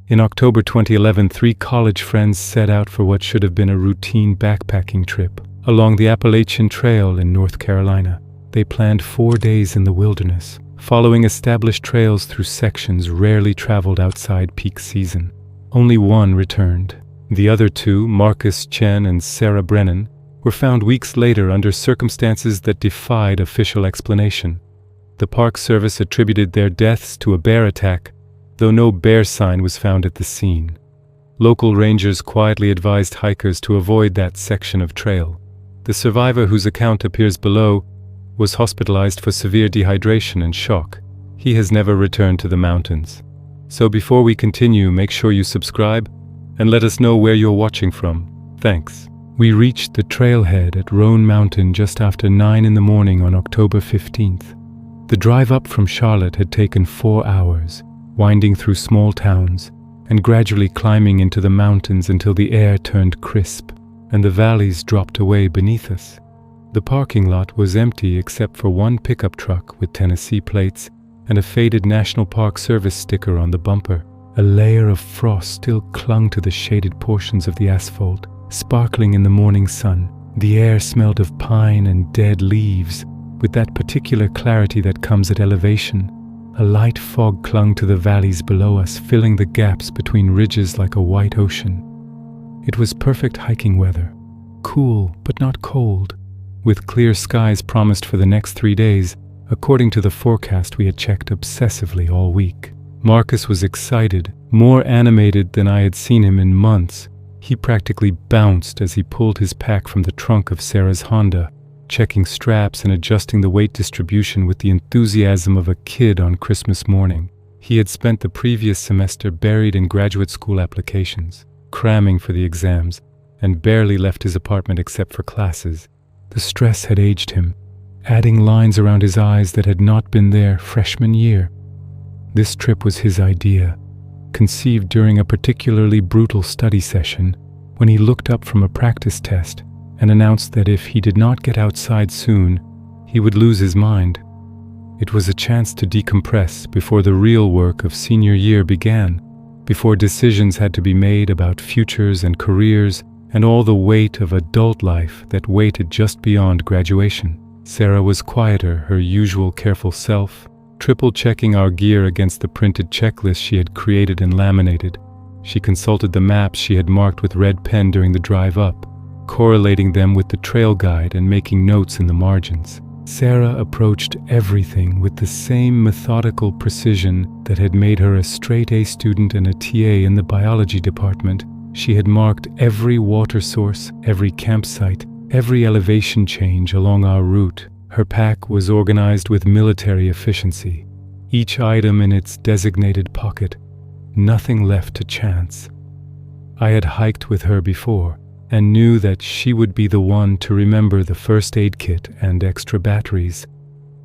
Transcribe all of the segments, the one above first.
In October 2011, 3 college friends set out for what should have been a routine backpacking trip along the Appalachian Trail in North Carolina. They planned 4 days in the wilderness, following established trails through sections rarely traveled outside peak season. Only one returned. The other 2, Marcus Chen and Sarah Brennan, were found weeks later under circumstances that defied official explanation. The Park Service attributed their deaths to a bear attack, though no bear sign was found at the scene. Local rangers quietly advised hikers to avoid that section of trail. The survivor, whose account appears below, was hospitalized for severe dehydration and shock. He has never returned to the mountains. So before we continue, make sure you subscribe and let us know where you're watching from. Thanks. We reached the trailhead at Roan Mountain just after 9 in the morning on October 15th. The drive up from Charlotte had taken 4 hours, winding through small towns and gradually climbing into the mountains until the air turned crisp and the valleys dropped away beneath us. The parking lot was empty except for one pickup truck with Tennessee plates and a faded National Park Service sticker on the bumper. A layer of frost still clung to the shaded portions of the asphalt, sparkling in the morning sun. The air smelled of pine and dead leaves, with that particular clarity that comes at elevation. A light fog clung to the valleys below us, filling the gaps between ridges like a white ocean. It was perfect hiking weather, cool but not cold, with clear skies promised for the next 3 days, according to the forecast we had checked obsessively all week. Marcus was excited, more animated than I had seen him in months. He practically bounced as he pulled his pack from the trunk of Sarah's Honda, checking straps and adjusting the weight distribution with the enthusiasm of a kid on Christmas morning. He had spent the previous semester buried in graduate school applications, cramming for the exams, and barely left his apartment except for classes. The stress had aged him, adding lines around his eyes that had not been there freshman year. This trip was his idea, conceived during a particularly brutal study session when he looked up from a practice test and announced that if he did not get outside soon, he would lose his mind. It was a chance to decompress before the real work of senior year began, before decisions had to be made about futures and careers and all the weight of adult life that waited just beyond graduation. Sarah was quieter, her usual careful self, triple-checking our gear against the printed checklist she had created and laminated. She consulted the maps she had marked with red pen during the drive up, correlating them with the trail guide and making notes in the margins. Sarah approached everything with the same methodical precision that had made her a straight-A student and a TA in the biology department. She had marked every water source, every campsite, every elevation change along our route. Her pack was organized with military efficiency, each item in its designated pocket, nothing left to chance. I had hiked with her before, and knew that she would be the one to remember the first aid kit and extra batteries,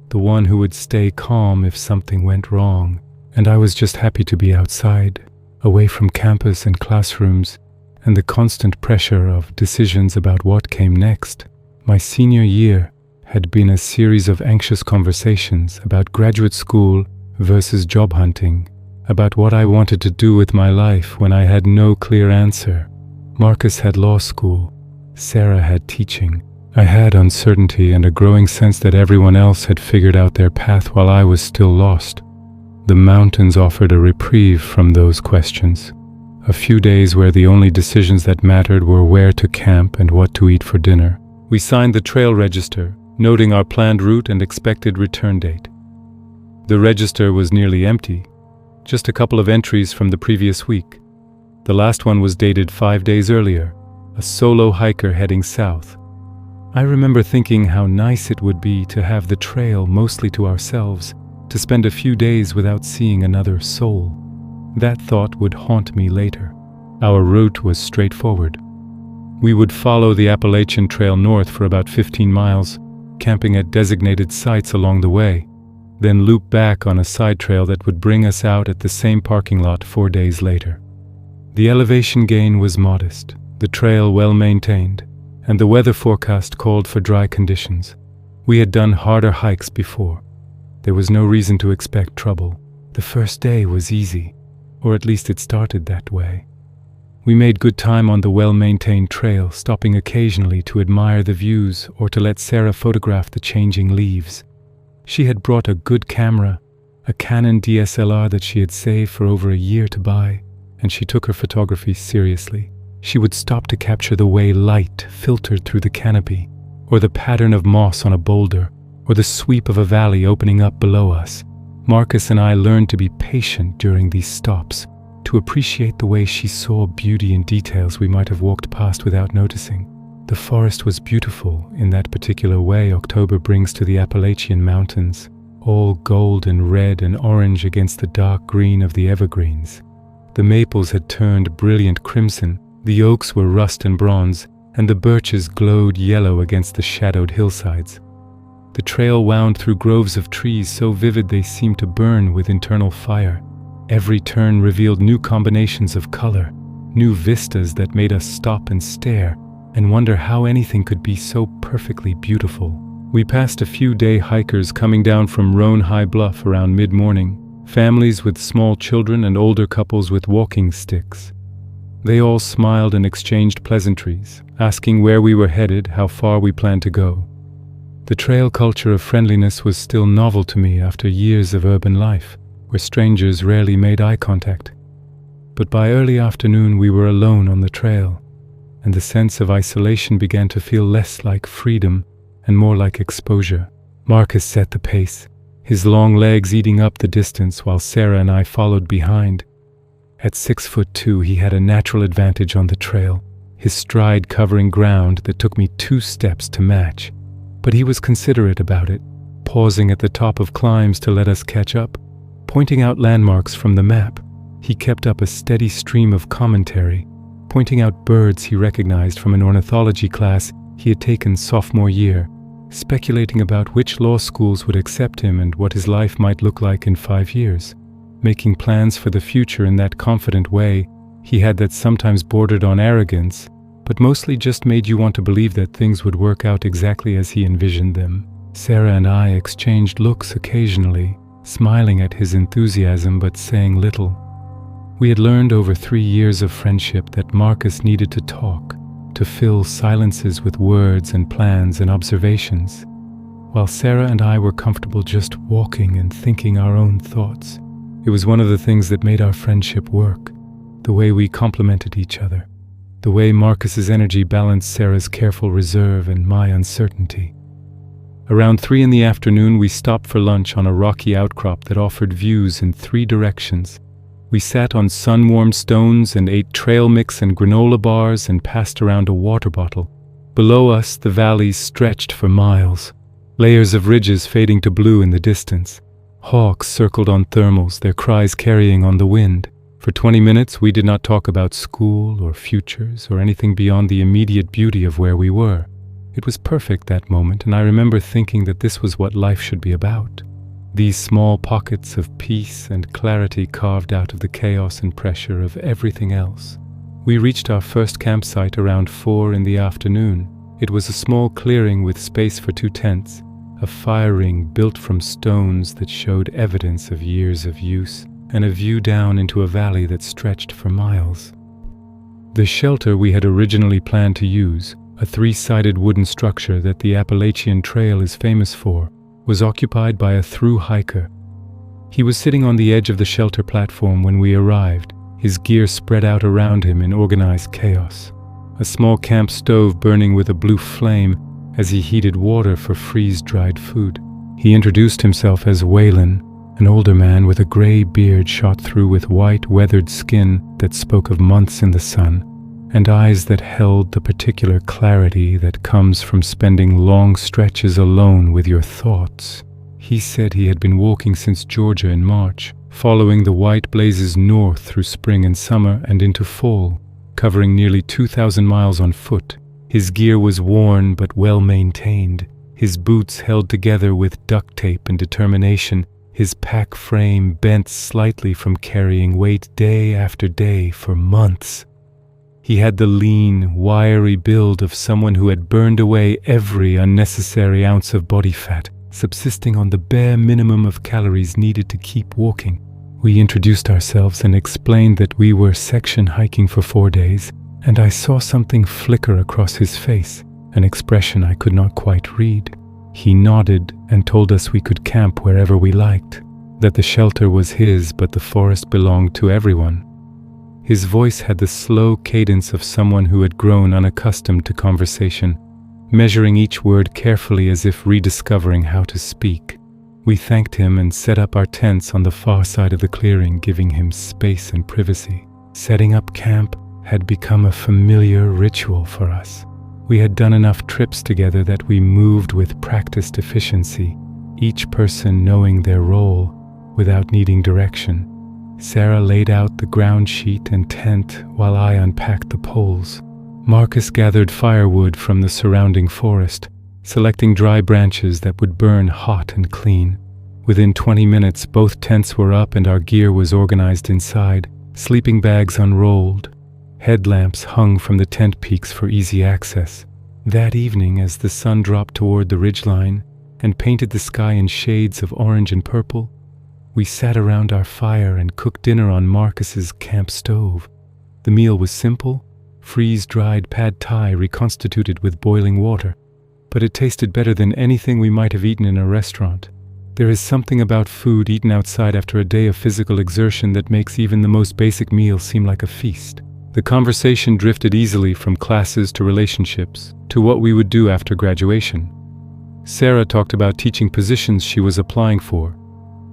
the one who would stay calm if something went wrong. And I was just happy to be outside, away from campus and classrooms, and the constant pressure of decisions about what came next. My senior year had been a series of anxious conversations about graduate school versus job hunting, about what I wanted to do with my life when I had no clear answer. Marcus had law school, Sarah had teaching. I had uncertainty and a growing sense that everyone else had figured out their path while I was still lost. The mountains offered a reprieve from those questions. A few days where the only decisions that mattered were where to camp and what to eat for dinner. We signed the trail register, noting our planned route and expected return date. The register was nearly empty, just a couple of entries from the previous week. The last one was dated 5 days earlier, a solo hiker heading south. I remember thinking how nice it would be to have the trail mostly to ourselves, to spend a few days without seeing another soul. That thought would haunt me later. Our route was straightforward. We would follow the Appalachian Trail north for about 15 miles, camping at designated sites along the way, then loop back on a side trail that would bring us out at the same parking lot 4 days later. The elevation gain was modest, the trail well maintained, and the weather forecast called for dry conditions. We had done harder hikes before. There was no reason to expect trouble. The first day was easy. or at least it started that way. We made good time on the well-maintained trail, stopping occasionally to admire the views or to let Sarah photograph the changing leaves. She had brought a good camera, a Canon DSLR that she had saved for over a year to buy, and she took her photography seriously. She would stop to capture the way light filtered through the canopy, or the pattern of moss on a boulder, or the sweep of a valley opening up below us. Marcus and I learned to be patient during these stops, to appreciate the way she saw beauty in details we might have walked past without noticing. The forest was beautiful in that particular way October brings to the Appalachian mountains, all gold and red and orange against the dark green of the evergreens. The maples had turned brilliant crimson, the oaks were rust and bronze, and the birches glowed yellow against the shadowed hillsides. The trail wound through groves of trees so vivid they seemed to burn with internal fire. Every turn revealed new combinations of color, new vistas that made us stop and stare and wonder how anything could be so perfectly beautiful. We passed a few day hikers coming down from Roan High Bluff around mid-morning, families with small children and older couples with walking sticks. They all smiled and exchanged pleasantries, asking where we were headed, how far we planned to go. The trail culture of friendliness was still novel to me after years of urban life, where strangers rarely made eye contact. But by early afternoon we were alone on the trail, and the sense of isolation began to feel less like freedom and more like exposure. Marcus set the pace, his long legs eating up the distance while Sarah and I followed behind. At 6'2", he had a natural advantage on the trail, his stride covering ground that took me 2 steps to match. But he was considerate about it, pausing at the top of climbs to let us catch up, pointing out landmarks from the map. He kept up a steady stream of commentary, pointing out birds he recognized from an ornithology class he had taken sophomore year, speculating about which law schools would accept him and what his life might look like in 5 years. Making plans for the future in that confident way he had that sometimes bordered on arrogance, but mostly just made you want to believe that things would work out exactly as he envisioned them. Sarah and I exchanged looks occasionally, smiling at his enthusiasm but saying little. We had learned over 3 years of friendship that Marcus needed to talk, to fill silences with words and plans and observations, while Sarah and I were comfortable just walking and thinking our own thoughts. It was one of the things that made our friendship work, the way we complemented each other, the way Marcus's energy balanced Sarah's careful reserve and my uncertainty. Around 3 in the afternoon, we stopped for lunch on a rocky outcrop that offered views in 3 directions. We sat on sun-warmed stones and ate trail mix and granola bars and passed around a water bottle. Below us, the valleys stretched for miles, layers of ridges fading to blue in the distance. Hawks circled on thermals, their cries carrying on the wind. For 20 minutes, we did not talk about school or futures or anything beyond the immediate beauty of where we were. It was perfect, that moment, and I remember thinking that this was what life should be about. These small pockets of peace and clarity carved out of the chaos and pressure of everything else. We reached our first campsite around 4 in the afternoon. It was a small clearing with space for 2 tents, a fire ring built from stones that showed evidence of years of use, and a view down into a valley that stretched for miles. The shelter we had originally planned to use, a 3-sided wooden structure that the Appalachian Trail is famous for, was occupied by a through hiker. He was sitting on the edge of the shelter platform when we arrived, his gear spread out around him in organized chaos. A small camp stove burning with a blue flame as he heated water for freeze-dried food. He introduced himself as Waylon, an older man with a gray beard shot through with white, weathered skin that spoke of months in the sun, and eyes that held the particular clarity that comes from spending long stretches alone with your thoughts. He said he had been walking since Georgia in March, following the white blazes north through spring and summer and into fall, covering nearly 2,000 miles on foot. His gear was worn but well maintained, his boots held together with duct tape and determination, his pack frame bent slightly from carrying weight day after day for months. He had the lean, wiry build of someone who had burned away every unnecessary ounce of body fat, subsisting on the bare minimum of calories needed to keep walking. We introduced ourselves and explained that we were section hiking for 4 days, and I saw something flicker across his face, an expression I could not quite read. He nodded and told us we could camp wherever we liked, that the shelter was his but the forest belonged to everyone. His voice had the slow cadence of someone who had grown unaccustomed to conversation, measuring each word carefully as if rediscovering how to speak. We thanked him and set up our tents on the far side of the clearing, giving him space and privacy. Setting up camp had become a familiar ritual for us. We had done enough trips together that we moved with practiced efficiency, each person knowing their role without needing direction. Sarah laid out the ground sheet and tent while I unpacked the poles. Marcus gathered firewood from the surrounding forest, selecting dry branches that would burn hot and clean. Within 20 minutes, both tents were up and our gear was organized inside, sleeping bags unrolled. Headlamps hung from the tent peaks for easy access. That evening, as the sun dropped toward the ridgeline and painted the sky in shades of orange and purple, we sat around our fire and cooked dinner on Marcus's camp stove. The meal was simple, freeze-dried pad thai reconstituted with boiling water, but it tasted better than anything we might have eaten in a restaurant. There is something about food eaten outside after a day of physical exertion that makes even the most basic meal seem like a feast. The conversation drifted easily from classes to relationships, to what we would do after graduation. Sarah talked about teaching positions she was applying for,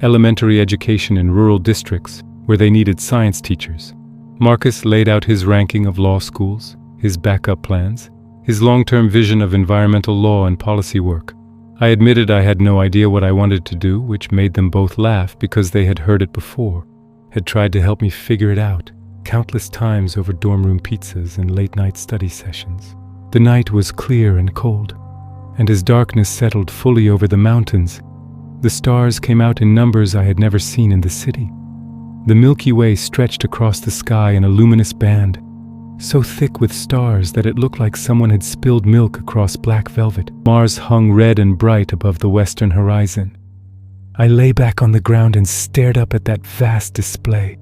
elementary education in rural districts where they needed science teachers. Marcus laid out his ranking of law schools, his backup plans, his long-term vision of environmental law and policy work. I admitted I had no idea what I wanted to do, which made them both laugh because they had heard it before, had tried to help me figure it out countless times over dorm room pizzas and late-night study sessions. The night was clear and cold, and as darkness settled fully over the mountains, the stars came out in numbers I had never seen in the city. The Milky Way stretched across the sky in a luminous band, so thick with stars that it looked like someone had spilled milk across black velvet. Mars hung red and bright above the western horizon. I lay back on the ground and stared up at that vast display,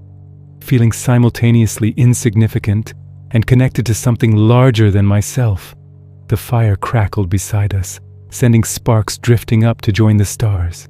feeling simultaneously insignificant and connected to something larger than myself. The fire crackled beside us, sending sparks drifting up to join the stars.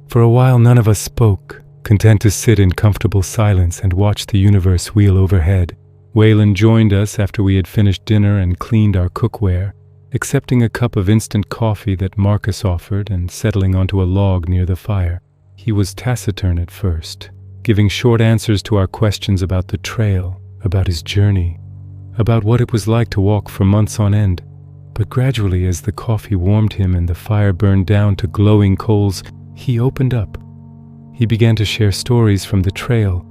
For a while none of us spoke, content to sit in comfortable silence and watch the universe wheel overhead. Waylon joined us after we had finished dinner and cleaned our cookware, accepting a cup of instant coffee that Marcus offered and settling onto a log near the fire. He was taciturn at first, giving short answers to our questions about the trail, about his journey, about what it was like to walk for months on end. But gradually, as the coffee warmed him and the fire burned down to glowing coals, he opened up. He began to share stories from the trail,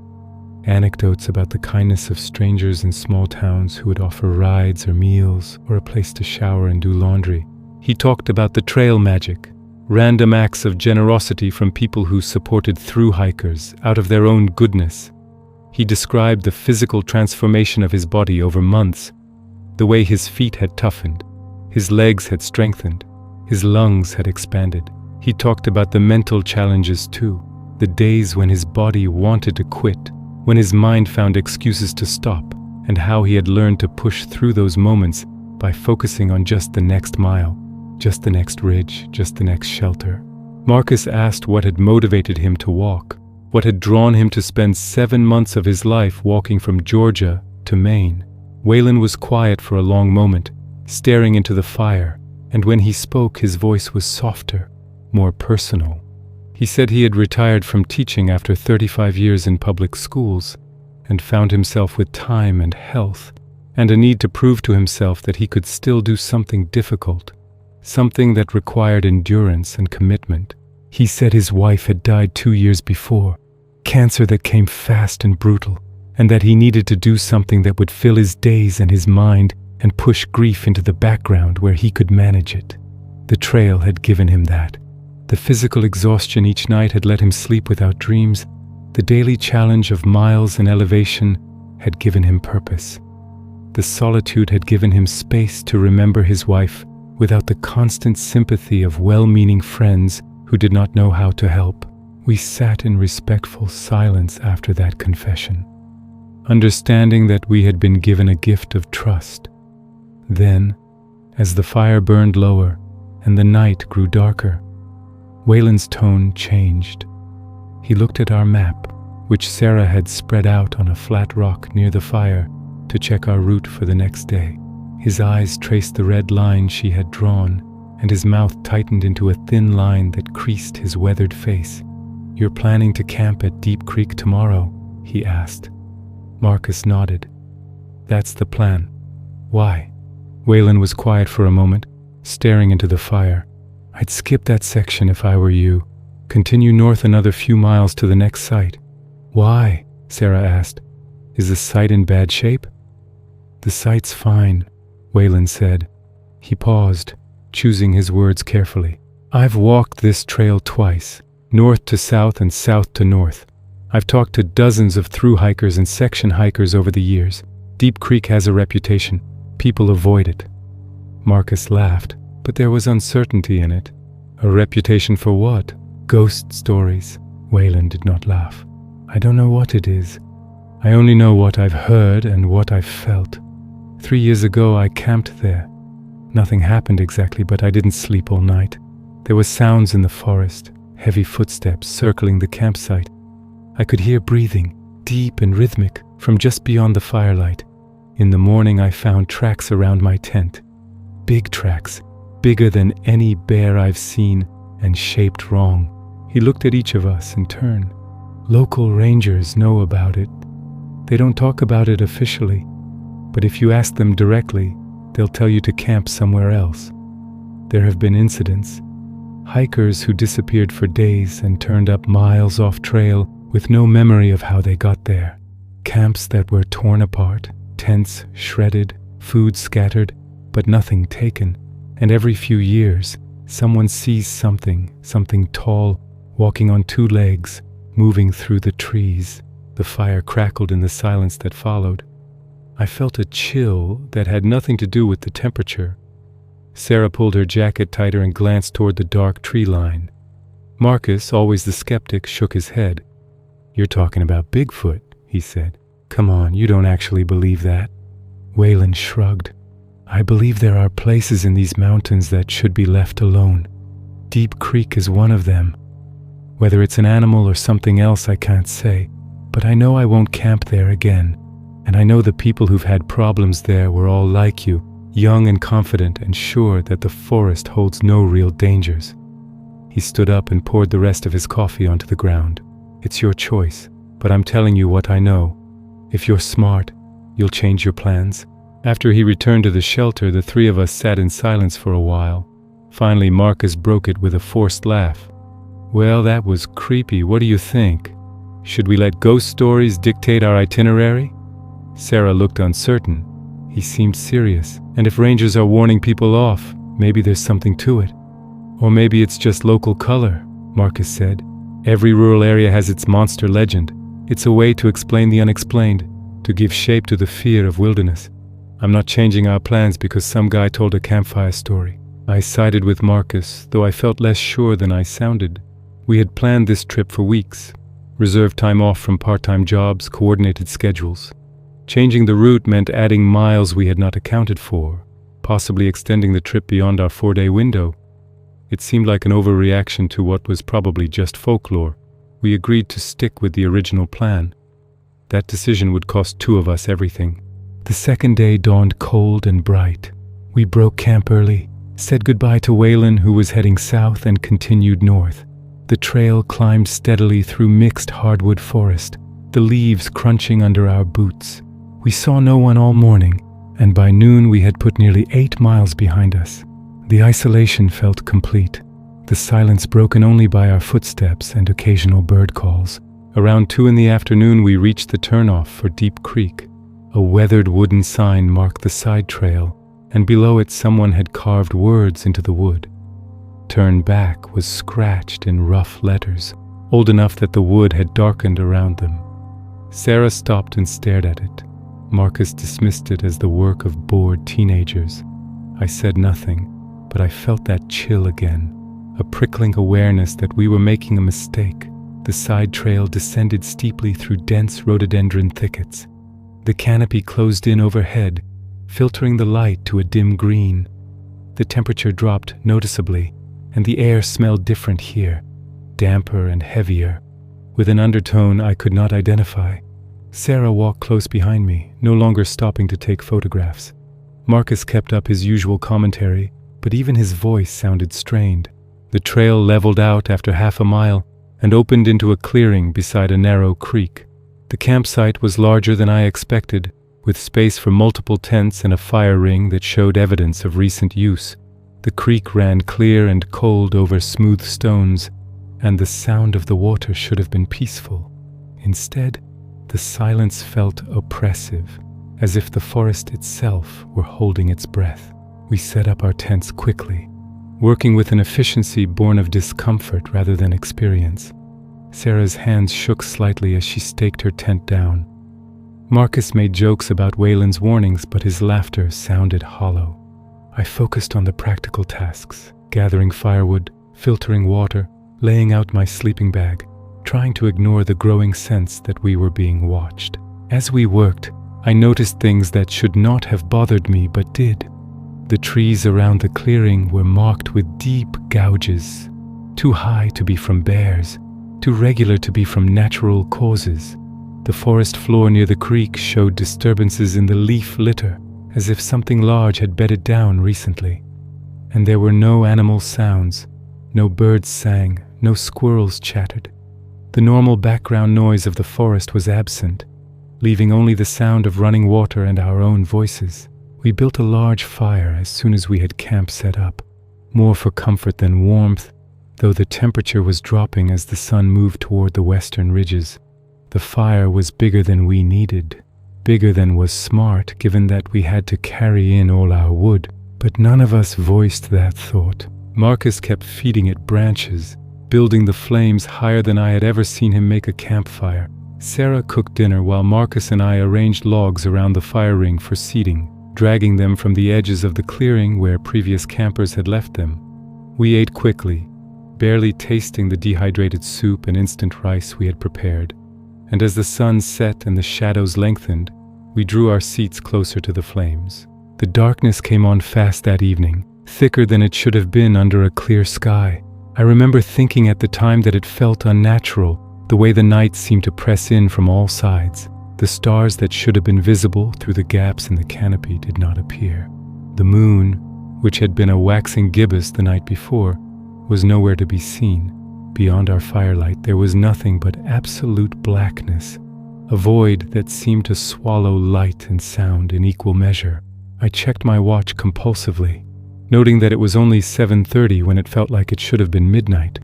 anecdotes about the kindness of strangers in small towns who would offer rides or meals or a place to shower and do laundry. He talked about the trail magic, random acts of generosity from people who supported through hikers out of their own goodness. He described the physical transformation of his body over months, the way his feet had toughened, his legs had strengthened, his lungs had expanded. He talked about the mental challenges too, the days when his body wanted to quit, when his mind found excuses to stop, and how he had learned to push through those moments by focusing on just the next mile, just the next ridge, just the next shelter. Marcus asked what had motivated him to walk, what had drawn him to spend 7 months of his life walking from Georgia to Maine. Waylon was quiet for a long moment, staring into the fire, and when he spoke, his voice was softer, more personal. He said he had retired from teaching after 35 years in public schools and found himself with time and health and a need to prove to himself that he could still do something difficult, something that required endurance and commitment. He said his wife had died 2 years before, cancer that came fast and brutal, and that he needed to do something that would fill his days and his mind and push grief into the background where he could manage it. The trail had given him that. The physical exhaustion each night had let him sleep without dreams. The daily challenge of miles and elevation had given him purpose. The solitude had given him space to remember his wife without the constant sympathy of well-meaning friends who did not know how to help. We sat in respectful silence after that confession, understanding that we had been given a gift of trust. Then, as the fire burned lower and the night grew darker, Waylon's tone changed. He looked at our map, which Sarah had spread out on a flat rock near the fire to check our route for the next day. His eyes traced the red line she had drawn, and his mouth tightened into a thin line that creased his weathered face. "You're planning to camp at Deep Creek tomorrow?" he asked. Marcus nodded. "That's the plan." "Why?" Waylon was quiet for a moment, staring into the fire. "I'd skip that section if I were you. Continue north another few miles to the next site." "Why?" Sarah asked. "Is the site in bad shape?" "The site's fine," Waylon said. He paused, choosing his words carefully. "I've walked this trail twice, north to south and south to north. I've talked to dozens of through hikers and section hikers over the years. Deep Creek has a reputation. People avoid it." Marcus laughed, but there was uncertainty in it. "A reputation for what?" "Ghost stories." Waylon did not laugh. "I don't know what it is. I only know what I've heard and what I've felt. 3 years ago I camped there. Nothing happened exactly, but I didn't sleep all night. There were sounds in the forest, heavy footsteps circling the campsite. I could hear breathing, deep and rhythmic, from just beyond the firelight. In the morning I found tracks around my tent. Big tracks, bigger than any bear I've seen, and shaped wrong." He looked at each of us in turn. "Local rangers know about it. They don't talk about it officially, but if you ask them directly, they'll tell you to camp somewhere else. There have been incidents. Hikers who disappeared for days and turned up miles off trail with no memory of how they got there. Camps that were torn apart, tents shredded, food scattered, but nothing taken. And every few years, someone sees something tall, walking on 2 legs, moving through the trees." The fire crackled in the silence that followed. I felt a chill that had nothing to do with the temperature. Sarah pulled her jacket tighter and glanced toward the dark tree line. Marcus, always the skeptic, shook his head. "You're talking about Bigfoot," he said. "Come on, you don't actually believe that." Waylon shrugged. "I believe there are places in these mountains that should be left alone. Deep Creek is one of them. Whether it's an animal or something else, I can't say, but I know I won't camp there again. And I know the people who've had problems there were all like you, young and confident and sure that the forest holds no real dangers." He stood up and poured the rest of his coffee onto the ground. "It's your choice, but I'm telling you what I know. If you're smart, you'll change your plans." After he returned to the shelter, the 3 of us sat in silence for a while. Finally, Marcus broke it with a forced laugh. "Well, that was creepy. What do you think? Should we let ghost stories dictate our itinerary?" Sarah looked uncertain. He seemed serious. "And if rangers are warning people off, maybe there's something to it. Or maybe it's just local color," Marcus said. "Every rural area has its monster legend. It's a way to explain the unexplained, to give shape to the fear of wilderness. I'm not changing our plans because some guy told a campfire story." I sided with Marcus, though I felt less sure than I sounded. We had planned this trip for weeks, reserved time off from part-time jobs, coordinated schedules. Changing the route meant adding miles we had not accounted for, possibly extending the trip beyond our 4-day window. It seemed like an overreaction to what was probably just folklore. We agreed to stick with the original plan. That decision would cost 2 of us everything. The second day dawned cold and bright. We broke camp early, said goodbye to Waylon, who was heading south, and continued north. The trail climbed steadily through mixed hardwood forest, the leaves crunching under our boots. We saw no one all morning, and by noon we had put nearly 8 miles behind us. The isolation felt complete, the silence broken only by our footsteps and occasional bird calls. Around 2 in the afternoon we reached the turnoff for Deep Creek. A weathered wooden sign marked the side trail, and below it someone had carved words into the wood. "Turn back" was scratched in rough letters, old enough that the wood had darkened around them. Sarah stopped and stared at it. Marcus dismissed it as the work of bored teenagers. I said nothing, but I felt that chill again, a prickling awareness that we were making a mistake. The side trail descended steeply through dense rhododendron thickets. The canopy closed in overhead, filtering the light to a dim green. The temperature dropped noticeably, and the air smelled different here, damper and heavier, with an undertone I could not identify. Sarah walked close behind me, no longer stopping to take photographs. Marcus kept up his usual commentary, but even his voice sounded strained. The trail leveled out after half a mile and opened into a clearing beside a narrow creek. The campsite was larger than I expected, with space for multiple tents and a fire ring that showed evidence of recent use. The creek ran clear and cold over smooth stones, and the sound of the water should have been peaceful. Instead, the silence felt oppressive, as if the forest itself were holding its breath. We set up our tents quickly, working with an efficiency born of discomfort rather than experience. Sarah's hands shook slightly as she staked her tent down. Marcus made jokes about Waylon's warnings, but his laughter sounded hollow. I focused on the practical tasks, gathering firewood, filtering water, laying out my sleeping bag, trying to ignore the growing sense that we were being watched. As we worked, I noticed things that should not have bothered me but did. The trees around the clearing were marked with deep gouges, too high to be from bears, too regular to be from natural causes. The forest floor near the creek showed disturbances in the leaf litter, as if something large had bedded down recently. And there were no animal sounds. No birds sang, no squirrels chattered. The normal background noise of the forest was absent, leaving only the sound of running water and our own voices. We built a large fire as soon as we had camp set up, more for comfort than warmth, though the temperature was dropping as the sun moved toward the western ridges. The fire was bigger than we needed, bigger than was smart given that we had to carry in all our wood, but none of us voiced that thought. Marcus kept feeding it branches, building the flames higher than I had ever seen him make a campfire. Sarah cooked dinner while Marcus and I arranged logs around the fire ring for seating, dragging them from the edges of the clearing where previous campers had left them. We ate quickly, barely tasting the dehydrated soup and instant rice we had prepared. And as the sun set and the shadows lengthened, we drew our seats closer to the flames. The darkness came on fast that evening, thicker than it should have been under a clear sky. I remember thinking at the time that it felt unnatural, the way the night seemed to press in from all sides. The stars that should have been visible through the gaps in the canopy did not appear. The moon, which had been a waxing gibbous the night before, was nowhere to be seen. Beyond our firelight there was nothing but absolute blackness, a void that seemed to swallow light and sound in equal measure. I checked my watch compulsively, noting that it was only 7:30 when it felt like it should have been midnight.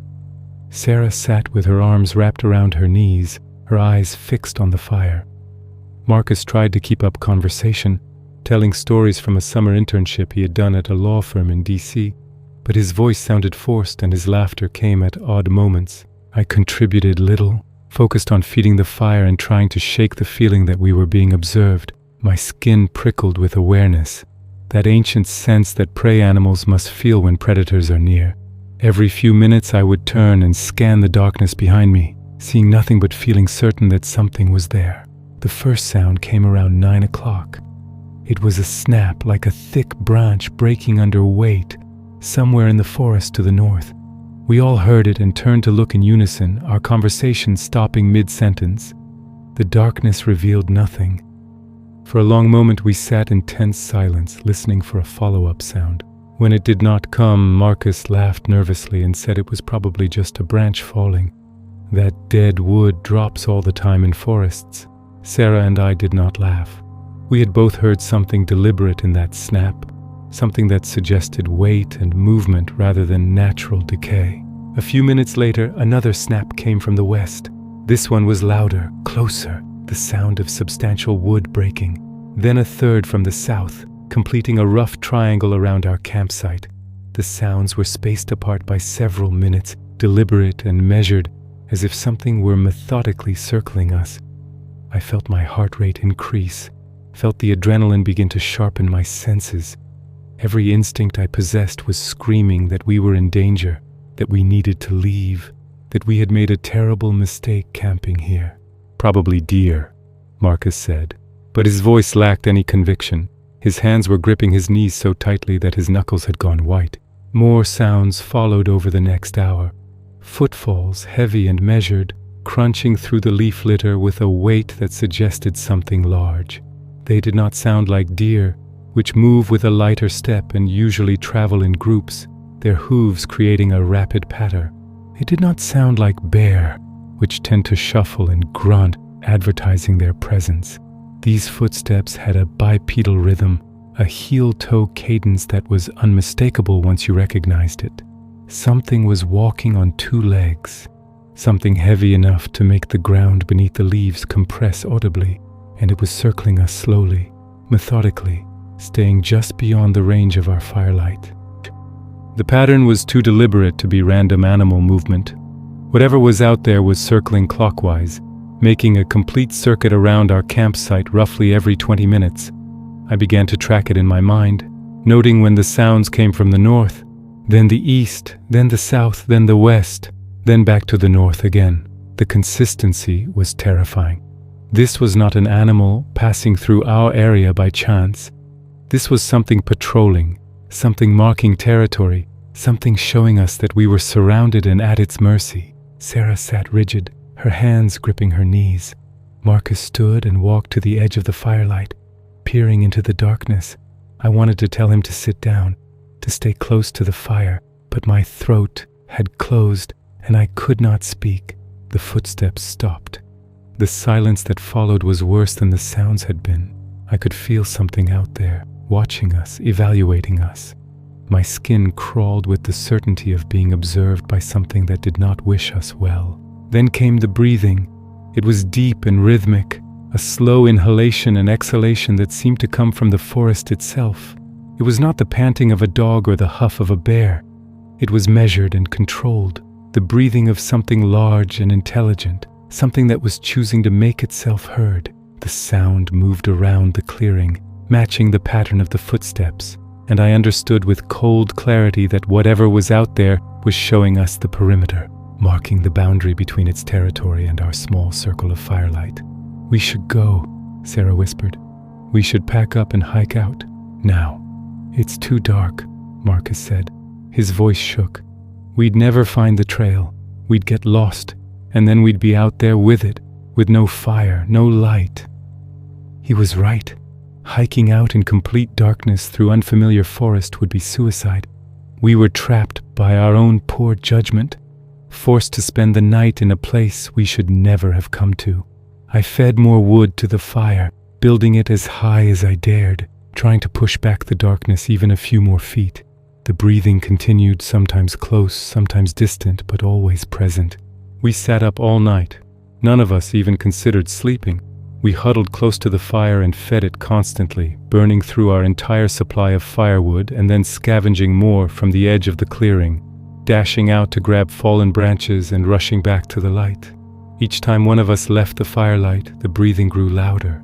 Sarah sat with her arms wrapped around her knees, her eyes fixed on the fire. Marcus tried to keep up conversation, telling stories from a summer internship he had done at a law firm in D.C., but his voice sounded forced and his laughter came at odd moments. I contributed little, focused on feeding the fire and trying to shake the feeling that we were being observed. My skin prickled with awareness, that ancient sense that prey animals must feel when predators are near. Every few minutes I would turn and scan the darkness behind me, seeing nothing but feeling certain that something was there. The first sound came around 9 o'clock. It was a snap like a thick branch breaking under weight, somewhere in the forest to the north. We all heard it and turned to look in unison, our conversation stopping mid-sentence. The darkness revealed nothing. For a long moment we sat in tense silence, listening for a follow-up sound. When it did not come, Marcus laughed nervously and said it was probably just a branch falling. That dead wood drops all the time in forests. Sarah and I did not laugh. We had both heard something deliberate in that snap, something that suggested weight and movement rather than natural decay. A few minutes later, another snap came from the west. This one was louder, closer, the sound of substantial wood breaking. Then a third from the south, completing a rough triangle around our campsite. The sounds were spaced apart by several minutes, deliberate and measured, as if something were methodically circling us. I felt my heart rate increase, felt the adrenaline begin to sharpen my senses. Every instinct I possessed was screaming that we were in danger, that we needed to leave. that we had made a terrible mistake camping here. "Probably deer," Marcus said, but his voice lacked any conviction. His hands were gripping his knees so tightly that his knuckles had gone white. More sounds followed over the next hour. Footfalls, heavy and measured, crunching through the leaf litter with a weight that suggested something large. They did not sound like deer, which move with a lighter step and usually travel in groups, their hooves creating a rapid patter. It did not sound like bear, which tend to shuffle and grunt, advertising their presence. These footsteps had a bipedal rhythm, a heel-toe cadence that was unmistakable once you recognized it. Something was walking on two legs, something heavy enough to make the ground beneath the leaves compress audibly, and it was circling us slowly, methodically, staying just beyond the range of our firelight. The pattern was too deliberate to be random animal movement. Whatever was out there was circling clockwise, making a complete circuit around our campsite roughly every 20 minutes. I began to track it in my mind, noting when the sounds came from the north, then the east, then the south, then the west, then back to the north again. The consistency was terrifying. This was not an animal passing through our area by chance. This was something patrolling, something marking territory, something showing us that we were surrounded and at its mercy. Sarah sat rigid, her hands gripping her knees. Marcus stood and walked to the edge of the firelight, peering into the darkness. I wanted to tell him to sit down, to stay close to the fire, but my throat had closed and I could not speak. The footsteps stopped. The silence that followed was worse than the sounds had been. I could feel something out there, watching us, evaluating us. My skin crawled with the certainty of being observed by something that did not wish us well. Then came the breathing. It was deep and rhythmic, a slow inhalation and exhalation that seemed to come from the forest itself. It was not the panting of a dog or the huff of a bear. It was measured and controlled, the breathing of something large and intelligent, something that was choosing to make itself heard. The sound moved around the clearing, matching the pattern of the footsteps, and I understood with cold clarity that whatever was out there was showing us the perimeter, marking the boundary between its territory and our small circle of firelight. "We should go," Sarah whispered. "We should pack up and hike out. Now." "It's too dark," Marcus said. His voice shook. "We'd never find the trail. We'd get lost, and then we'd be out there with it, with no fire, no light." He was right. Hiking out in complete darkness through unfamiliar forest would be suicide. We were trapped by our own poor judgment, forced to spend the night in a place we should never have come to. I fed more wood to the fire, building it as high as I dared, trying to push back the darkness even a few more feet. The breathing continued, sometimes close, sometimes distant, but always present. We sat up all night. None of us even considered sleeping. We huddled close to the fire and fed it constantly, burning through our entire supply of firewood and then scavenging more from the edge of the clearing, dashing out to grab fallen branches and rushing back to the light. Each time one of us left the firelight, the breathing grew louder,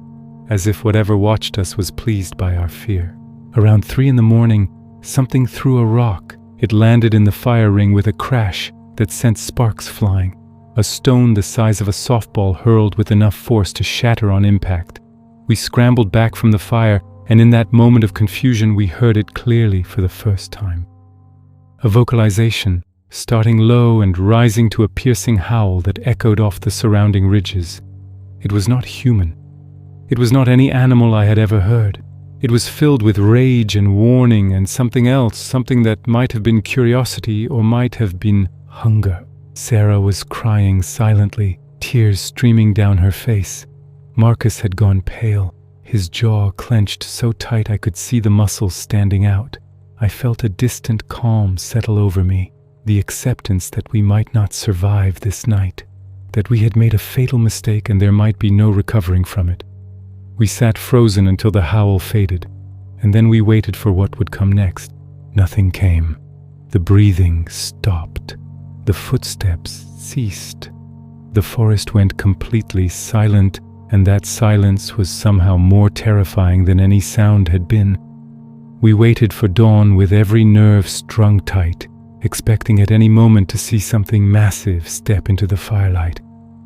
as if whatever watched us was pleased by our fear. Around 3 a.m, something threw a rock. It landed in the fire ring with a crash that sent sparks flying. A stone the size of a softball hurled with enough force to shatter on impact. We scrambled back from the fire, and in that moment of confusion we heard it clearly for the first time. A vocalization, starting low and rising to a piercing howl that echoed off the surrounding ridges. It was not human. It was not any animal I had ever heard. It was filled with rage and warning and something else, something that might have been curiosity or might have been hunger. Sarah was crying silently, tears streaming down her face. Marcus had gone pale, his jaw clenched so tight I could see the muscles standing out. I felt a distant calm settle over me, the acceptance that we might not survive this night, that we had made a fatal mistake and there might be no recovering from it. We sat frozen until the howl faded, and then we waited for what would come next. Nothing came. The breathing stopped. The footsteps ceased. The forest went completely silent, and that silence was somehow more terrifying than any sound had been. We waited for dawn with every nerve strung tight, expecting at any moment to see something massive step into the firelight,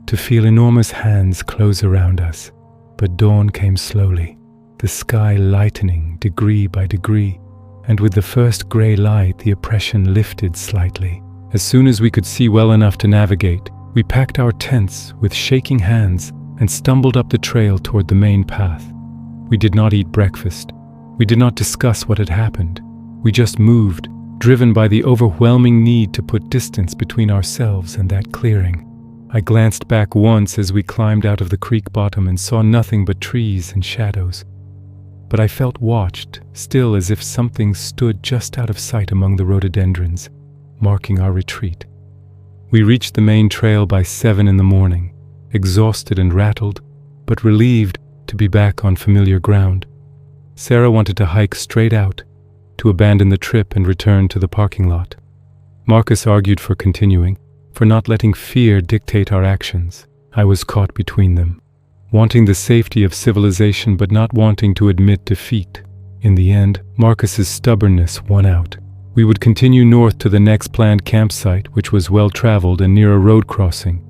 to feel enormous hands close around us. But dawn came slowly, the sky lightening degree by degree, and with the first gray light the oppression lifted slightly. As soon as we could see well enough to navigate, we packed our tents with shaking hands and stumbled up the trail toward the main path. We did not eat breakfast. We did not discuss what had happened. We just moved, driven by the overwhelming need to put distance between ourselves and that clearing. I glanced back once as we climbed out of the creek bottom and saw nothing but trees and shadows. But I felt watched, still as if something stood just out of sight among the rhododendrons, marking our retreat. We reached the main trail by 7 in the morning, exhausted and rattled, but relieved to be back on familiar ground. Sarah wanted to hike straight out, to abandon the trip and return to the parking lot. Marcus argued for continuing, for not letting fear dictate our actions. I was caught between them, wanting the safety of civilization but not wanting to admit defeat. In the end, Marcus's stubbornness won out. We would continue north to the next planned campsite, which was well-traveled and near a road crossing.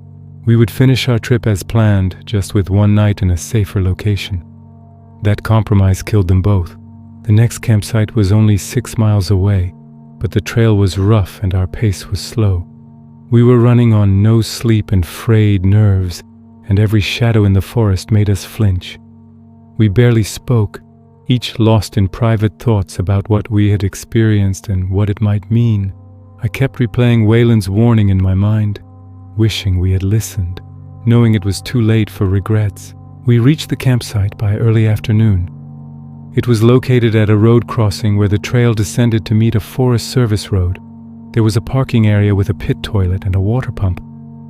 We would finish our trip as planned, just with one night in a safer location. That compromise killed them both. The next campsite was only 6 miles away, but the trail was rough and our pace was slow. We were running on no sleep and frayed nerves, and every shadow in the forest made us flinch. We barely spoke, each lost in private thoughts about what we had experienced and what it might mean. I kept replaying Wayland's warning in my mind, wishing we had listened, knowing it was too late for regrets. We reached the campsite by early afternoon. It was located at a road crossing where the trail descended to meet a Forest Service road. There was a parking area with a pit toilet and a water pump,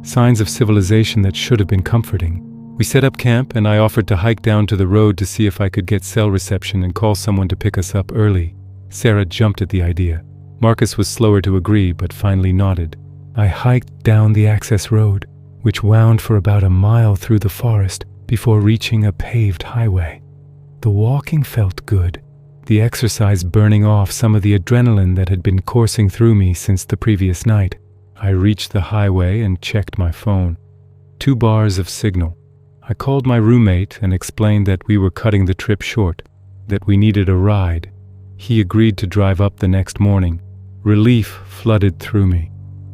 signs of civilization that should have been comforting. We set up camp and I offered to hike down to the road to see if I could get cell reception and call someone to pick us up early. Sarah jumped at the idea. Marcus was slower to agree, but finally nodded. I hiked down the access road, which wound for about a mile through the forest before reaching a paved highway. The walking felt good, the exercise burning off some of the adrenaline that had been coursing through me since the previous night. I reached the highway and checked my phone. 2 bars of signal. I called my roommate and explained that we were cutting the trip short, that we needed a ride. He agreed to drive up the next morning. Relief flooded through me.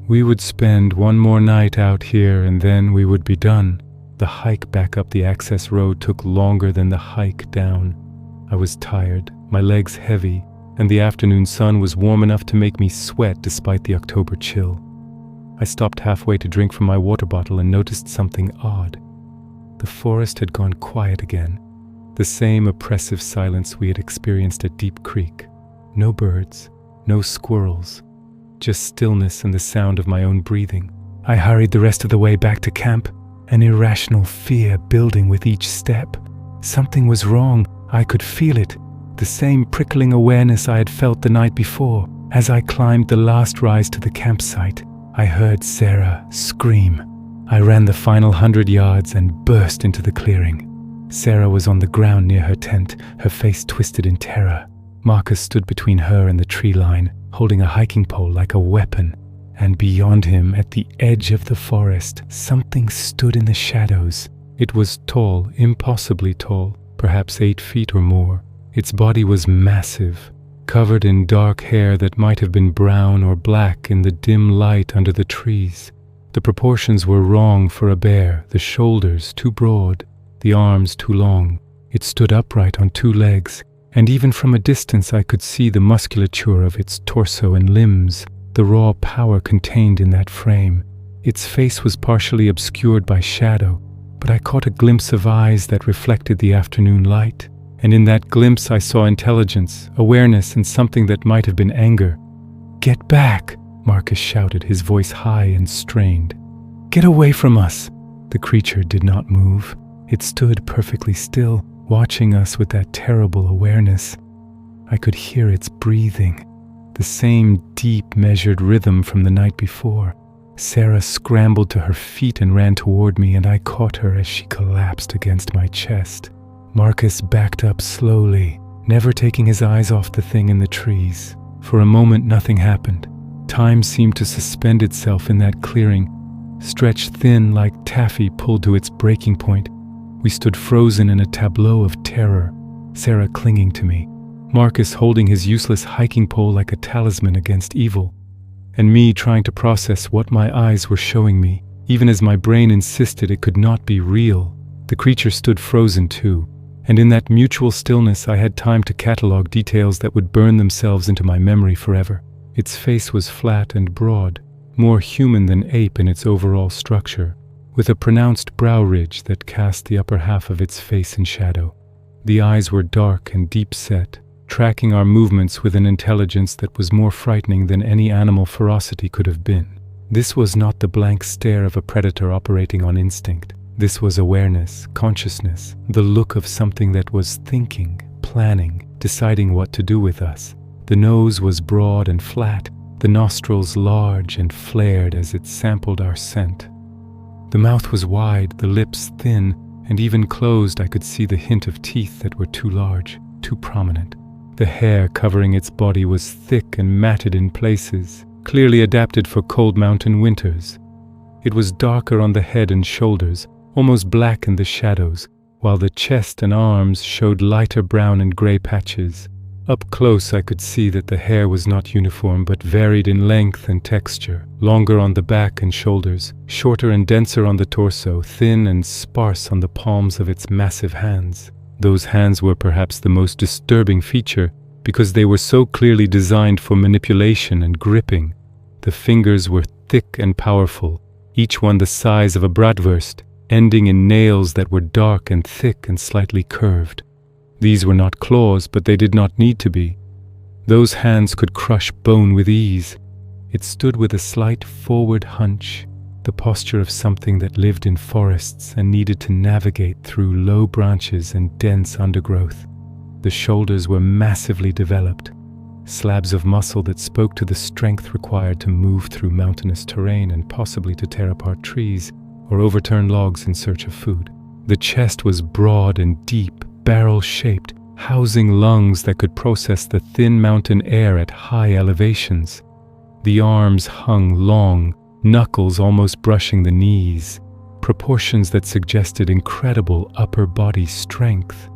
We would spend one more night out here and then we would be done. The hike back up the access road took longer than the hike down. I was tired, my legs heavy, and the afternoon sun was warm enough to make me sweat despite the October chill. I stopped halfway to drink from my water bottle and noticed something odd. The forest had gone quiet again, the same oppressive silence we had experienced at Deep Creek. No birds, no squirrels, just stillness and the sound of my own breathing. I hurried the rest of the way back to camp, an irrational fear building with each step. Something was wrong, I could feel it, the same prickling awareness I had felt the night before. As I climbed the last rise to the campsite, I heard Sarah scream. I ran the final 100 yards and burst into the clearing. Sarah was on the ground near her tent, her face twisted in terror. Marcus stood between her and the tree line, holding a hiking pole like a weapon. And beyond him, at the edge of the forest, something stood in the shadows. It was tall, impossibly tall, perhaps 8 feet or more. Its body was massive, covered in dark hair that might have been brown or black in the dim light under the trees. The proportions were wrong for a bear, the shoulders too broad, the arms too long. It stood upright on 2 legs, and even from a distance I could see the musculature of its torso and limbs, the raw power contained in that frame. Its face was partially obscured by shadow, but I caught a glimpse of eyes that reflected the afternoon light, and in that glimpse I saw intelligence, awareness, and something that might have been anger. "Get back!" Marcus shouted, his voice high and strained. "Get away from us!" The creature did not move. It stood perfectly still, watching us with that terrible awareness. I could hear its breathing, the same deep, measured rhythm from the night before. Sarah scrambled to her feet and ran toward me, and I caught her as she collapsed against my chest. Marcus backed up slowly, never taking his eyes off the thing in the trees. For a moment, nothing happened. Time seemed to suspend itself in that clearing, stretched thin like taffy pulled to its breaking point. We stood frozen in a tableau of terror, Sarah clinging to me, Marcus holding his useless hiking pole like a talisman against evil, and me trying to process what my eyes were showing me, even as my brain insisted it could not be real. The creature stood frozen too, and in that mutual stillness I had time to catalog details that would burn themselves into my memory forever. Its face was flat and broad, more human than ape in its overall structure, with a pronounced brow ridge that cast the upper half of its face in shadow. The eyes were dark and deep-set, tracking our movements with an intelligence that was more frightening than any animal ferocity could have been. This was not the blank stare of a predator operating on instinct. This was awareness, consciousness, the look of something that was thinking, planning, deciding what to do with us. The nose was broad and flat, the nostrils large and flared as it sampled our scent. The mouth was wide, the lips thin, and even closed I could see the hint of teeth that were too large, too prominent. The hair covering its body was thick and matted in places, clearly adapted for cold mountain winters. It was darker on the head and shoulders, almost black in the shadows, while the chest and arms showed lighter brown and gray patches. Up close I could see that the hair was not uniform but varied in length and texture, longer on the back and shoulders, shorter and denser on the torso, thin and sparse on the palms of its massive hands. Those hands were perhaps the most disturbing feature because they were so clearly designed for manipulation and gripping. The fingers were thick and powerful, each one the size of a bratwurst, ending in nails that were dark and thick and slightly curved. These were not claws, but they did not need to be. Those hands could crush bone with ease. It stood with a slight forward hunch, the posture of something that lived in forests and needed to navigate through low branches and dense undergrowth. The shoulders were massively developed, slabs of muscle that spoke to the strength required to move through mountainous terrain and possibly to tear apart trees or overturn logs in search of food. The chest was broad and deep, barrel-shaped, housing lungs that could process the thin mountain air at high elevations. The arms hung long, knuckles almost brushing the knees, proportions that suggested incredible upper body strength.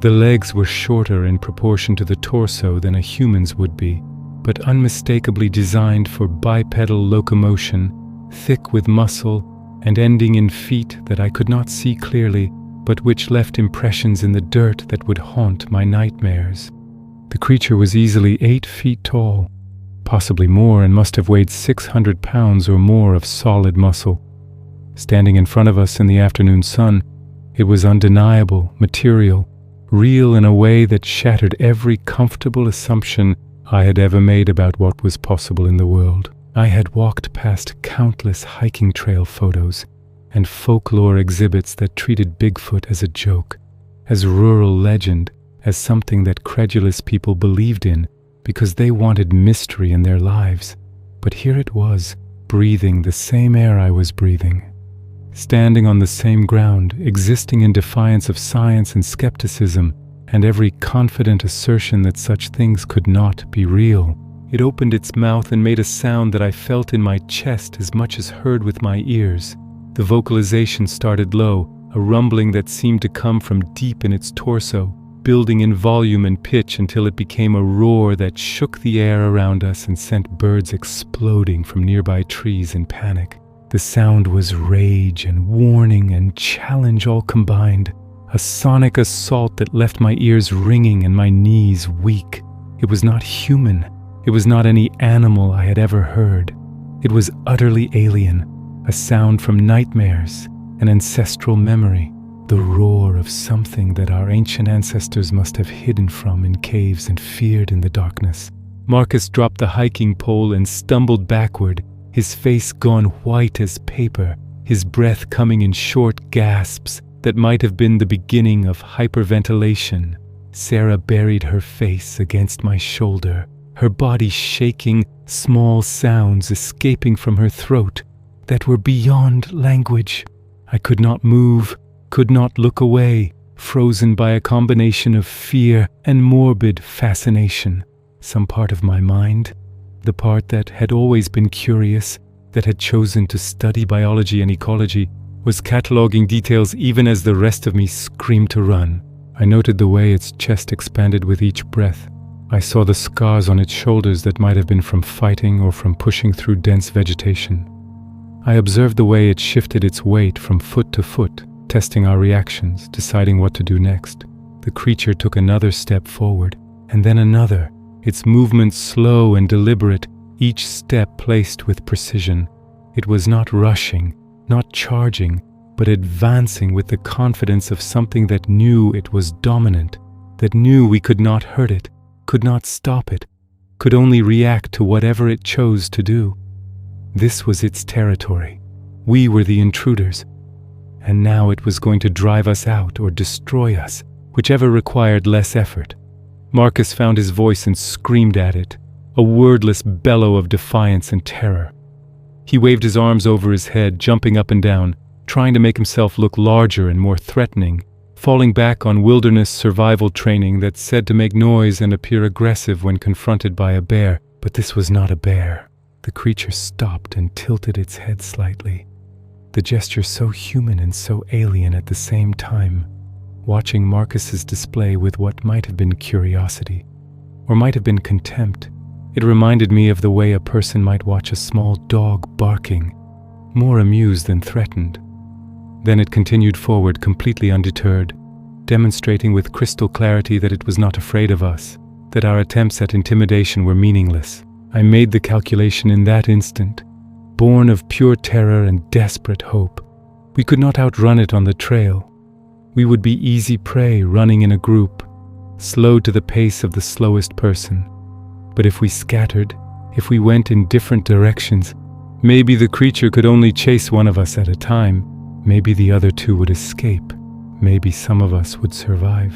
The legs were shorter in proportion to the torso than a human's would be, but unmistakably designed for bipedal locomotion, thick with muscle, and ending in feet that I could not see clearly, but which left impressions in the dirt that would haunt my nightmares. The creature was easily 8 feet tall, possibly more, and must have weighed 600 pounds or more of solid muscle. Standing in front of us in the afternoon sun, it was undeniable, material, real in a way that shattered every comfortable assumption I had ever made about what was possible in the world. I had walked past countless hiking trail photos and folklore exhibits that treated Bigfoot as a joke, as rural legend, as something that credulous people believed in because they wanted mystery in their lives. But here it was, breathing the same air I was breathing, standing on the same ground, existing in defiance of science and skepticism and every confident assertion that such things could not be real. It opened its mouth and made a sound that I felt in my chest as much as heard with my ears. The vocalization started low, a rumbling that seemed to come from deep in its torso, building in volume and pitch until it became a roar that shook the air around us and sent birds exploding from nearby trees in panic. The sound was rage and warning and challenge all combined, a sonic assault that left my ears ringing and my knees weak. It was not human. It was not any animal I had ever heard. It was utterly alien. A sound from nightmares, an ancestral memory, the roar of something that our ancient ancestors must have hidden from in caves and feared in the darkness. Marcus dropped the hiking pole and stumbled backward, his face gone white as paper, his breath coming in short gasps that might have been the beginning of hyperventilation. Sarah buried her face against my shoulder, her body shaking, small sounds escaping from her throat that were beyond language. I could not move, could not look away, frozen by a combination of fear and morbid fascination. Some part of my mind, The part that had always been curious, that had chosen to study biology and ecology, was cataloging details even as the rest of me screamed to run. I noted the way its chest expanded with each breath. I saw the scars on its shoulders that might have been from fighting or from pushing through dense vegetation. I observed the way it shifted its weight from foot to foot, testing our reactions, deciding what to do next. The creature took another step forward, and then another, its movements slow and deliberate, each step placed with precision. It was not rushing, not charging, but advancing with the confidence of something that knew it was dominant, that knew we could not hurt it, could not stop it, could only react to whatever it chose to do. This was its territory. We were the intruders. And now it was going to drive us out or destroy us, whichever required less effort. Marcus found his voice and screamed at it, a wordless bellow of defiance and terror. He waved his arms over his head, jumping up and down, trying to make himself look larger and more threatening, falling back on wilderness survival training that said to make noise and appear aggressive when confronted by a bear. But this was not a bear. The creature stopped and tilted its head slightly, the gesture so human and so alien at the same time. Watching Marcus's display with what might have been curiosity, or might have been contempt, it reminded me of the way a person might watch a small dog barking, more amused than threatened. Then it continued forward, completely undeterred, demonstrating with crystal clarity that it was not afraid of us, that our attempts at intimidation were meaningless. I made the calculation in that instant, born of pure terror and desperate hope. We could not outrun it on the trail. We would be easy prey running in a group, slow to the pace of the slowest person. But if we scattered, if we went in different directions, maybe the creature could only chase one of us at a time. Maybe the other two would escape. Maybe some of us would survive.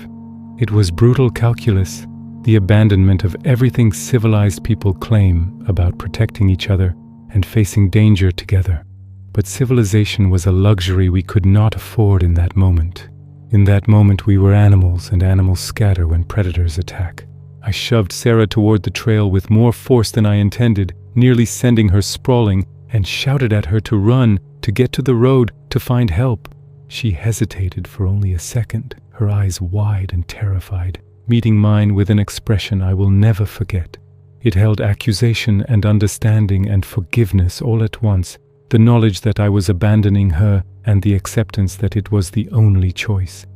It was brutal calculus, the abandonment of everything civilized people claim about protecting each other and facing danger together. But civilization was a luxury we could not afford in that moment. In that moment we were animals, and animals scatter when predators attack. I shoved Sarah toward the trail with more force than I intended, nearly sending her sprawling, and shouted at her to run, to get to the road, to find help. She hesitated for only a second, her eyes wide and terrified, meeting mine with an expression I will never forget. It held accusation and understanding and forgiveness all at once, the knowledge that I was abandoning her and the acceptance that it was the only choice.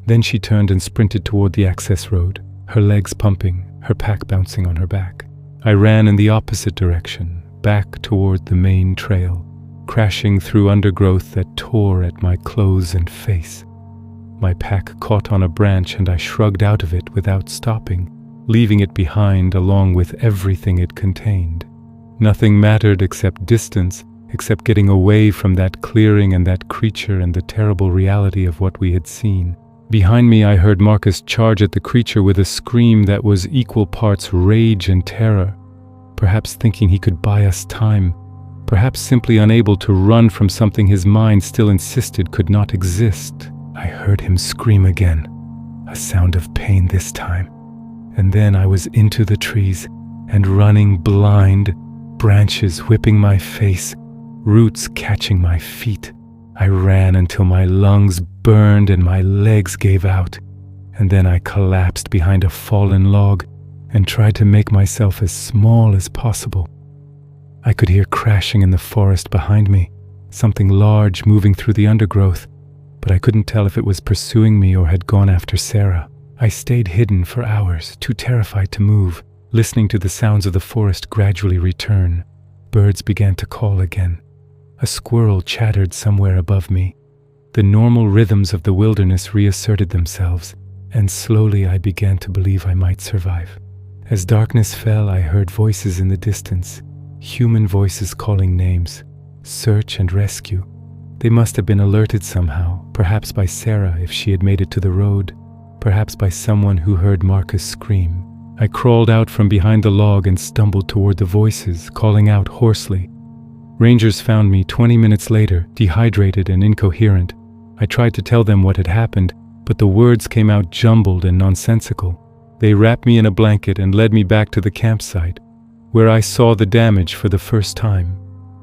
Then she turned and sprinted toward the access road, her legs pumping, her pack bouncing on her back. I ran in the opposite direction, back toward the main trail, crashing through undergrowth that tore at my clothes and face. My pack caught on a branch and I shrugged out of it without stopping, leaving it behind along with everything it contained. Nothing mattered except distance, except getting away from that clearing and that creature and the terrible reality of what we had seen. Behind me I heard Marcus charge at the creature with a scream that was equal parts rage and terror, perhaps thinking he could buy us time, perhaps simply unable to run from something his mind still insisted could not exist. I heard him scream again, a sound of pain this time, and then I was into the trees and running blind, branches whipping my face, roots catching my feet. I ran until my lungs burned and my legs gave out, and then I collapsed behind a fallen log and tried to make myself as small as possible. I could hear crashing in the forest behind me, something large moving through the undergrowth, but I couldn't tell if it was pursuing me or had gone after Sarah. I stayed hidden for hours, too terrified to move, listening to the sounds of the forest gradually return. Birds began to call again. A squirrel chattered somewhere above me. The normal rhythms of the wilderness reasserted themselves, and slowly I began to believe I might survive. As darkness fell, I heard voices in the distance, human voices calling names, search and rescue. They must have been alerted somehow, perhaps by Sarah if she had made it to the road, perhaps by someone who heard Marcus scream. I crawled out from behind the log and stumbled toward the voices, calling out hoarsely. Rangers found me 20 minutes later, dehydrated and incoherent. I tried to tell them what had happened, but the words came out jumbled and nonsensical. They wrapped me in a blanket and led me back to the campsite. where I saw the damage for the first time.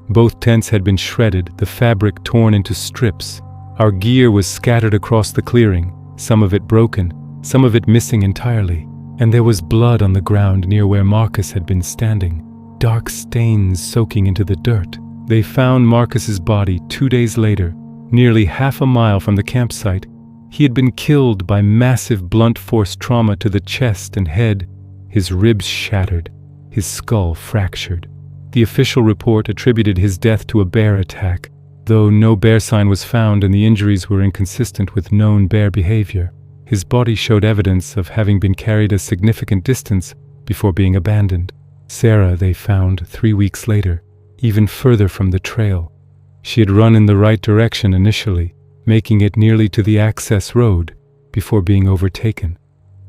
Both tents had been shredded, the fabric torn into strips. Our gear was scattered across the clearing, some of it broken, some of it missing entirely, and there was blood on the ground near where Marcus had been standing, dark stains soaking into the dirt. They found Marcus's body 2 days later, nearly half a mile from the campsite. He had been killed by massive blunt force trauma to the chest and head, his ribs shattered, his skull fractured. The official report attributed his death to a bear attack, though no bear sign was found and the injuries were inconsistent with known bear behavior. His body showed evidence of having been carried a significant distance before being abandoned. Sarah they found 3 weeks later, even further from the trail. She had run in the right direction initially, making it nearly to the access road before being overtaken.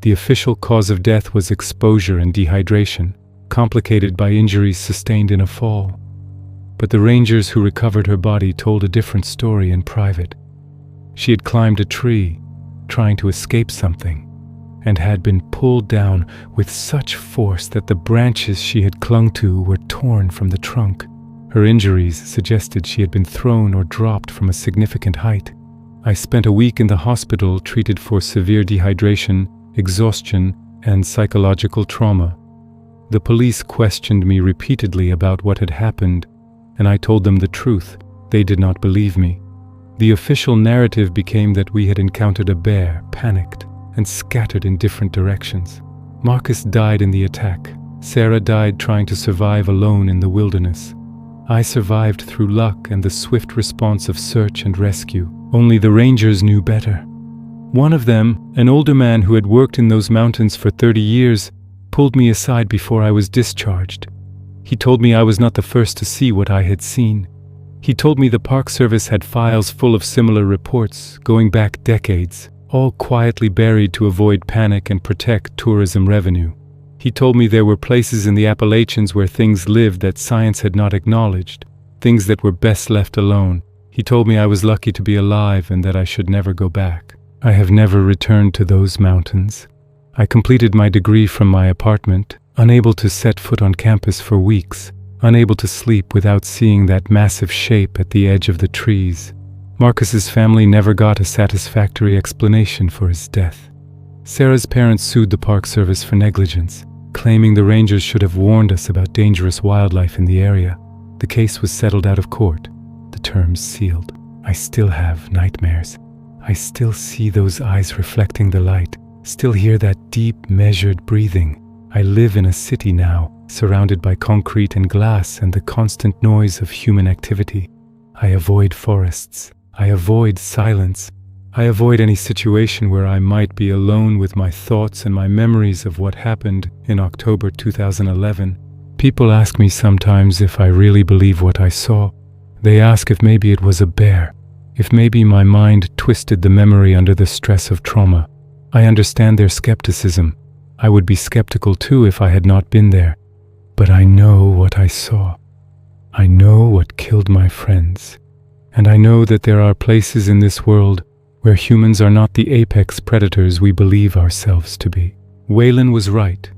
The official cause of death was exposure and dehydration, complicated by injuries sustained in a fall. But the rangers who recovered her body told a different story in private. She had climbed a tree, trying to escape something, and had been pulled down with such force that the branches she had clung to were torn from the trunk. Her injuries suggested she had been thrown or dropped from a significant height. I spent a week in the hospital treated for severe dehydration, exhaustion, and psychological trauma. The police questioned me repeatedly about what had happened, and I told them the truth. They did not believe me. The official narrative became that we had encountered a bear, panicked, and scattered in different directions. Marcus died in the attack. Sarah died trying to survive alone in the wilderness. I survived through luck and the swift response of search and rescue. Only the rangers knew better. One of them, an older man who had worked in those mountains for 30 years, pulled me aside before I was discharged. He told me I was not the first to see what I had seen. He told me the Park Service had files full of similar reports, going back decades, all quietly buried to avoid panic and protect tourism revenue. He told me there were places in the Appalachians where things lived that science had not acknowledged, things that were best left alone. He told me I was lucky to be alive and that I should never go back. I have never returned to those mountains. I completed my degree from my apartment, unable to set foot on campus for weeks, unable to sleep without seeing that massive shape at the edge of the trees. Marcus's family never got a satisfactory explanation for his death. Sarah's parents sued the Park Service for negligence, claiming the rangers should have warned us about dangerous wildlife in the area. The case was settled out of court, the terms sealed. I still have nightmares. I still see those eyes reflecting the light, still hear that deep, measured breathing. I live in a city now, surrounded by concrete and glass and the constant noise of human activity. I avoid forests. I avoid silence. I avoid any situation where I might be alone with my thoughts and my memories of what happened in October 2011. People ask me sometimes if I really believe what I saw. They ask if maybe it was a bear, if maybe my mind twisted the memory under the stress of trauma. I understand their skepticism. I would be skeptical too if I had not been there. But I know what I saw. I know what killed my friends. And I know that there are places in this world where humans are not the apex predators we believe ourselves to be. Waylon was right.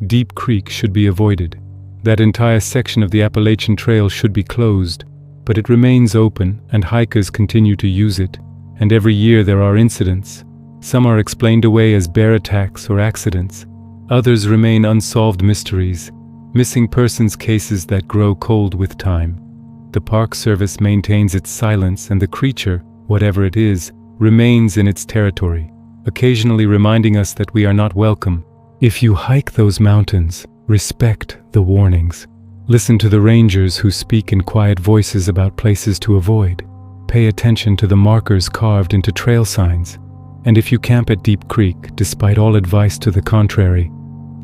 Deep Creek should be avoided. That entire section of the Appalachian Trail should be closed, but it remains open and hikers continue to use it, and every year there are incidents. Some are explained away as bear attacks or accidents. Others remain unsolved mysteries, missing persons cases that grow cold with time. The Park Service maintains its silence and the creature, whatever it is, remains in its territory, occasionally reminding us that we are not welcome. If you hike those mountains, respect the warnings. Listen to the rangers who speak in quiet voices about places to avoid. Pay attention to the markers carved into trail signs. And if you camp at Deep Creek, despite all advice to the contrary,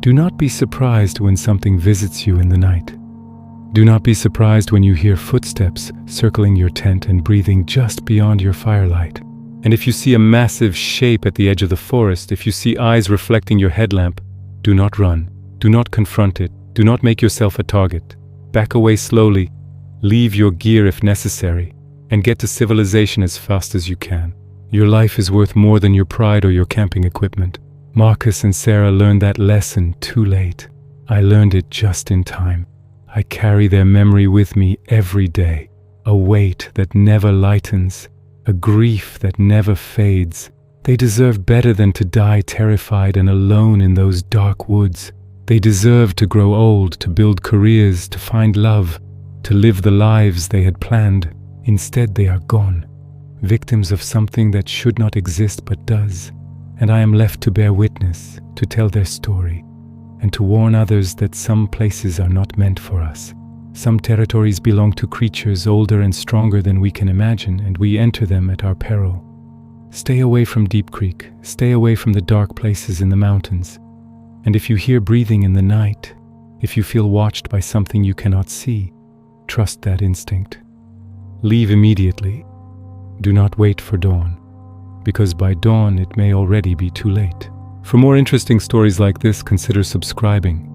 do not be surprised when something visits you in the night. Do not be surprised when you hear footsteps circling your tent and breathing just beyond your firelight. And if you see a massive shape at the edge of the forest, if you see eyes reflecting your headlamp, do not run. Do not confront it. Do not make yourself a target. Back away slowly. Leave your gear if necessary, and get to civilization as fast as you can. Your life is worth more than your pride or your camping equipment. Marcus and Sarah learned that lesson too late. I learned it just in time. I carry their memory with me every day, a weight that never lightens, a grief that never fades. They deserve better than to die terrified and alone in those dark woods. They deserve to grow old, to build careers, to find love, to live the lives they had planned. Instead, they are gone, victims of something that should not exist but does. And I am left to bear witness, to tell their story, and to warn others that some places are not meant for us. Some territories belong to creatures older and stronger than we can imagine, and we enter them at our peril. Stay away from Deep Creek. Stay away from the dark places in the mountains. And if you hear breathing in the night, if you feel watched by something you cannot see, trust that instinct. Leave immediately. Do not wait for dawn, because by dawn it may already be too late. For more interesting stories like this, consider subscribing.